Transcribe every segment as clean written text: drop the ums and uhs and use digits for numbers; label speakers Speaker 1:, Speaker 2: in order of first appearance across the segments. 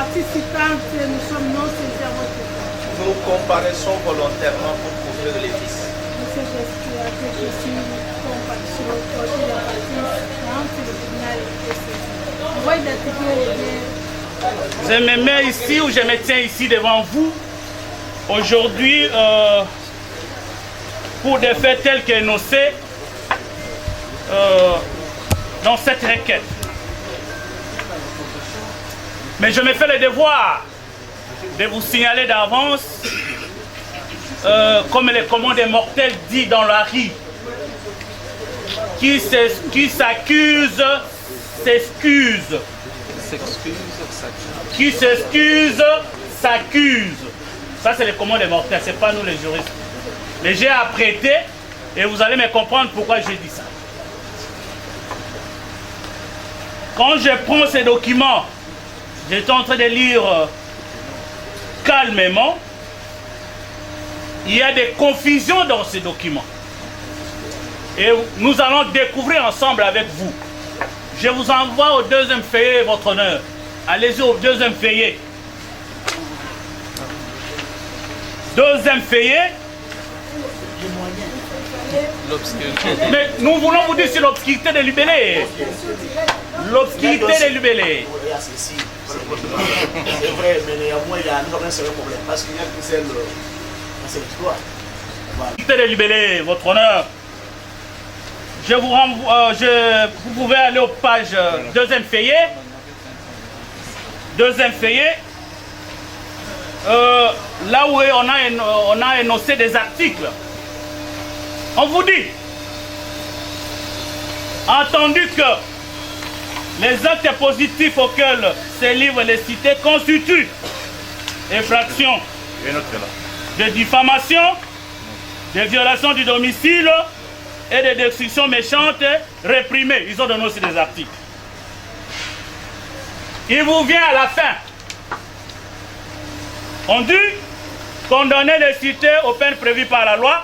Speaker 1: participantes, nous sommes non saisis à votre état.
Speaker 2: Nous comparaissons volontairement pour couvrir les vices.
Speaker 1: Monsieur, j'espère que je suis comparaison pour la participante, le tribunal est saisi. On va identifier les biens.
Speaker 3: Je me mets ici ou je me tiens ici devant vous aujourd'hui pour des faits tels qu'énoncés dans cette requête. Mais je me fais le devoir de vous signaler d'avance, comme le commande mortel dit dans la rue, qui s'accuse, s'excuse. Qui s'excuse, s'accuse. Ça, c'est le commande mortel, ce n'est pas nous les juristes. Mais j'ai apprêté et vous allez me comprendre pourquoi j'ai dit ça. Quand je prends ces documents, j'étais en train de lire calmement. Il y a des confusions dans ces documents. Et nous allons découvrir ensemble avec vous. Je vous envoie au deuxième feuillet, votre honneur. Allez-y au deuxième feuillet. Deuxième feuillet. Mais nous voulons vous dire sur l'obscurité de Lubélé. L'obscurité de Lubélé.
Speaker 4: C'est vrai, mais néanmoins, il y a un seul problème. Parce qu'il y a que celle dans cette histoire.
Speaker 3: L'obscurité de Lubélé, votre honneur. Je vous renvoie, vous pouvez aller aux pages deuxième feuillet. Deuxième feuillet. Là où on a énoncé des articles. On vous dit, entendu que les actes positifs auxquels ces livres les cités constituent infraction de diffamation, de violation du domicile et de destruction méchante réprimée. Ils ont donné aussi des articles. Il vous vient à la fin. On dit condamner les cités aux peines prévues par la loi,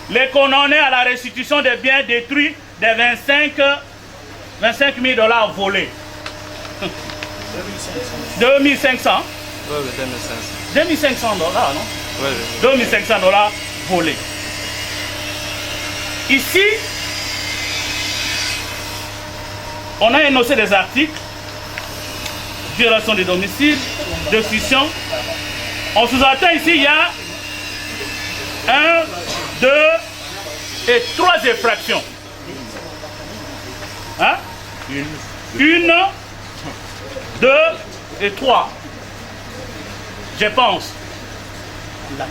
Speaker 3: les condamner à la restitution des biens détruits des 25 000 $ volés. 2500.
Speaker 5: Oui,
Speaker 3: 2500 $, non?
Speaker 5: Oui.
Speaker 3: 2500 $ volés. Ici, on a énoncé des articles, violation des domiciles, destruction. On sous-entend ici, il y a 1, 2 et 3 infractions. Hein? 1, 2 et 3. Je pense. Non,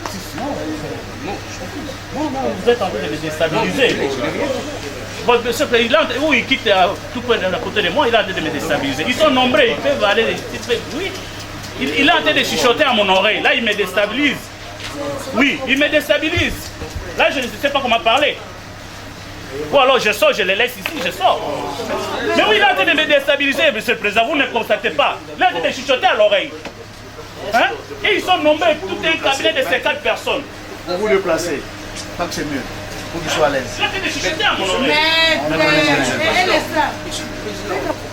Speaker 3: vous êtes en train de me déstabiliser. Monsieur le Président, où il quitte tout près à côté de moi, il est en train de me déstabiliser. Ils sont nombreux, ils peuvent aller. Oui. Il est en train de chuchoter à mon oreille. Là, il me déstabilise. Oui, il me déstabilise. Là, je ne sais pas comment parler. Ou alors je sors, je les laisse ici, je sors. Mais oui, il est en train de me déstabiliser, Monsieur le Président, vous ne constatez pas. Il est en train de chuchoter à l'oreille. Hein? Et ils sont nombreux, tout un cabinet de 50 personnes.
Speaker 4: Pour vous le placer, tant que c'est mieux, pour qu'il soit à l'aise.
Speaker 3: Il est en train de chuchoter à mon oreille.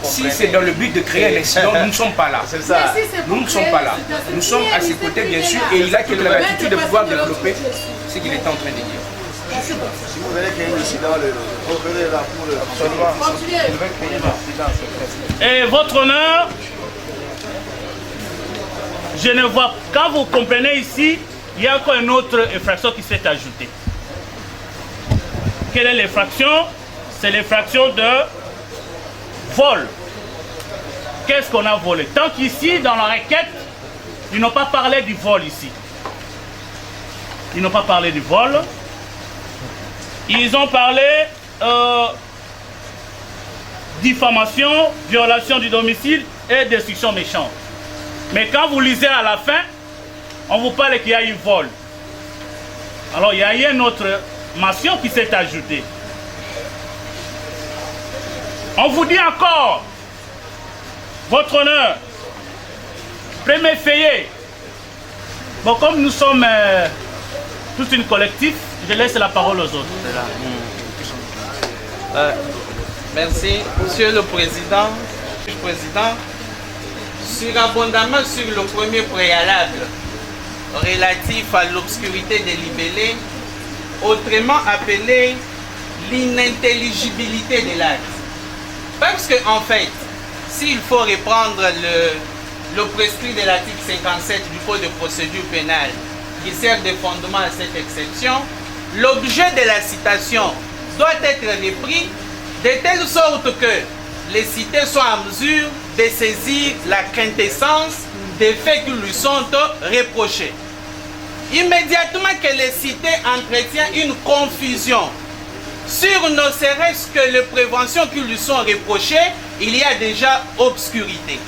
Speaker 6: Si c'est dans le but de créer un incident, nous ne sommes pas là.
Speaker 4: C'est ça.
Speaker 6: Nous ne sommes pas là. Nous sommes à ses côtés, bien sûr, et il a toute la latitude de pouvoir développer ce qu'il est en train de dire.
Speaker 4: Si vous voulez créer un incident, revenez là pour le...
Speaker 3: Et votre honneur, je ne vois, quand vous comprenez ici, il y a encore une autre infraction qui s'est ajoutée. Quelle est l'infraction? C'est l'infraction de vol. Qu'est-ce qu'on a volé? Tant qu'ici, dans la requête, ils n'ont pas parlé du vol ici. Ils n'ont pas parlé du vol. Ils ont parlé diffamation, violation du domicile et destruction méchante. Mais quand vous lisez à la fin, on vous parle qu'il y a eu vol. Alors il y a eu une autre mention qui s'est ajoutée. On vous dit encore, votre honneur, premier feuillet. Bon, comme nous sommes tous une collectif, je laisse la parole aux autres.
Speaker 5: Merci, Monsieur le Président. surabondamment sur le premier préalable relatif à l'obscurité des libellés, autrement appelé l'inintelligibilité de l'acte. Parce que, en fait, s'il faut reprendre le prescrit de l'article 57 du Code de procédure pénale qui sert de fondement à cette exception, l'objet de la citation doit être repris de telle sorte que les cités soient en mesure de saisir la quintessence des faits qui lui sont reprochés. Immédiatement que les cités entretiennent une confusion sur ne serait-ce que les préventions qui lui sont reprochées, il y a déjà obscurité.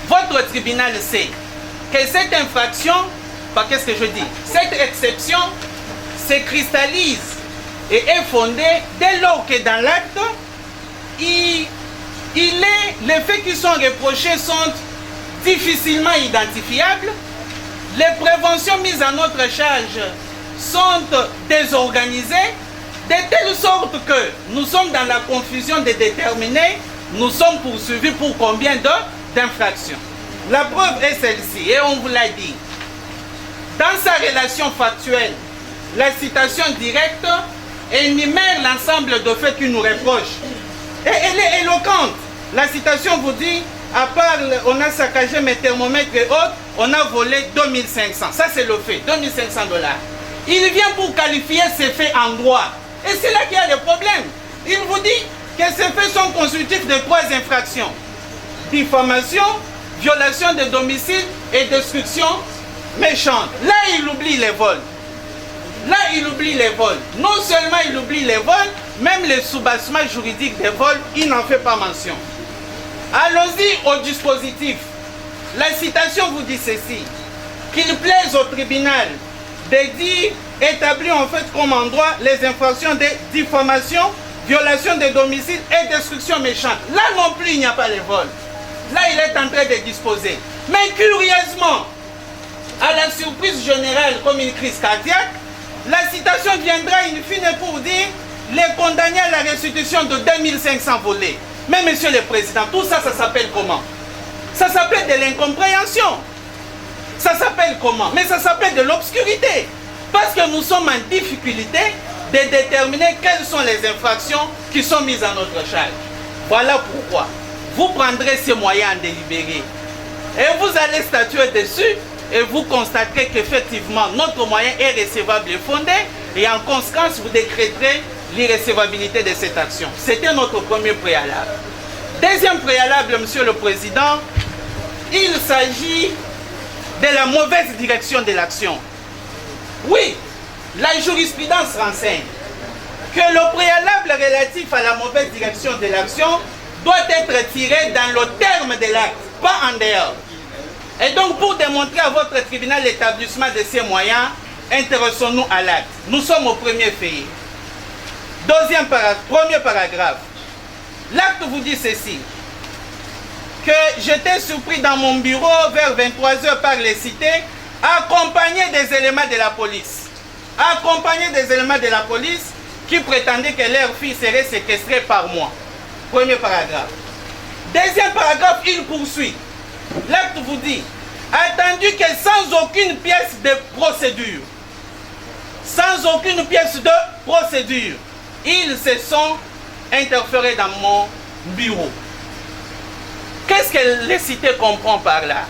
Speaker 5: Votre tribunal sait que cette infraction, qu'est-ce que je dis, cette exception se cristallise et est fondée dès lors que dans l'acte, les faits qui sont reprochés sont difficilement identifiables, les préventions mises à notre charge sont désorganisées, de telle sorte que nous sommes dans la confusion de déterminer, nous sommes poursuivis pour combien d'infractions. La preuve est celle-ci, et on vous l'a dit. Dans sa relation factuelle, la citation directe énumère l'ensemble de faits qui nous reprochent. Et elle est éloquente. La citation vous dit, à part on a saccagé mes thermomètres et autres, on a volé 2500. Ça c'est le fait, 2500 $. Il vient pour qualifier ces faits en droit. Et c'est là qu'il y a le problème. Il vous dit que ces faits sont constitutifs de 3 infractions. Diffamation, violation de domicile et destruction méchante. Là, il oublie les vols. Là, il oublie les vols. Non seulement il oublie les vols, même les soubassements juridiques des vols, il n'en fait pas mention. Allons-y au dispositif. La citation vous dit ceci, qu'il plaise au tribunal de dire, établir en fait comme en droit les infractions de diffamation, violation de domicile et destruction méchante. Là non plus, il n'y a pas les vols. Là, il est en train de disposer. Mais curieusement, à la surprise générale comme une crise cardiaque, la citation viendra in fine pour dire les condamnés à la restitution de 2500 volés. Mais monsieur le président, tout ça, ça s'appelle comment? Ça s'appelle de l'incompréhension. Ça s'appelle comment? Mais ça s'appelle de l'obscurité. Parce que nous sommes en difficulté de déterminer quelles sont les infractions qui sont mises à notre charge. Voilà pourquoi vous prendrez ces moyens en délibéré. Et vous allez statuer dessus et vous constaterez qu'effectivement notre moyen est recevable et fondé. Et en conséquence, vous décréterez l'irrecevabilité de cette action. C'était notre premier préalable. Deuxième préalable, monsieur le président, il s'agit de la mauvaise direction de l'action. Oui, la jurisprudence renseigne que le préalable relatif à la mauvaise direction de l'action doit être tiré dans le terme de l'acte, pas en dehors. Et donc, pour démontrer à votre tribunal l'établissement de ces moyens, intéressons-nous à l'acte. Nous sommes au premier fait. Premier paragraphe. L'acte vous dit ceci, que j'étais surpris dans mon bureau vers 23h par les cités, accompagné des éléments de la police. Accompagné des éléments de la police qui prétendaient que leur fille serait séquestrée par moi. Premier paragraphe. Deuxième paragraphe, il poursuit. L'acte vous dit, attendu que sans aucune pièce de procédure, sans aucune pièce de procédure, ils se sont interférés dans mon bureau. Qu'est-ce que les cités comprennent par là?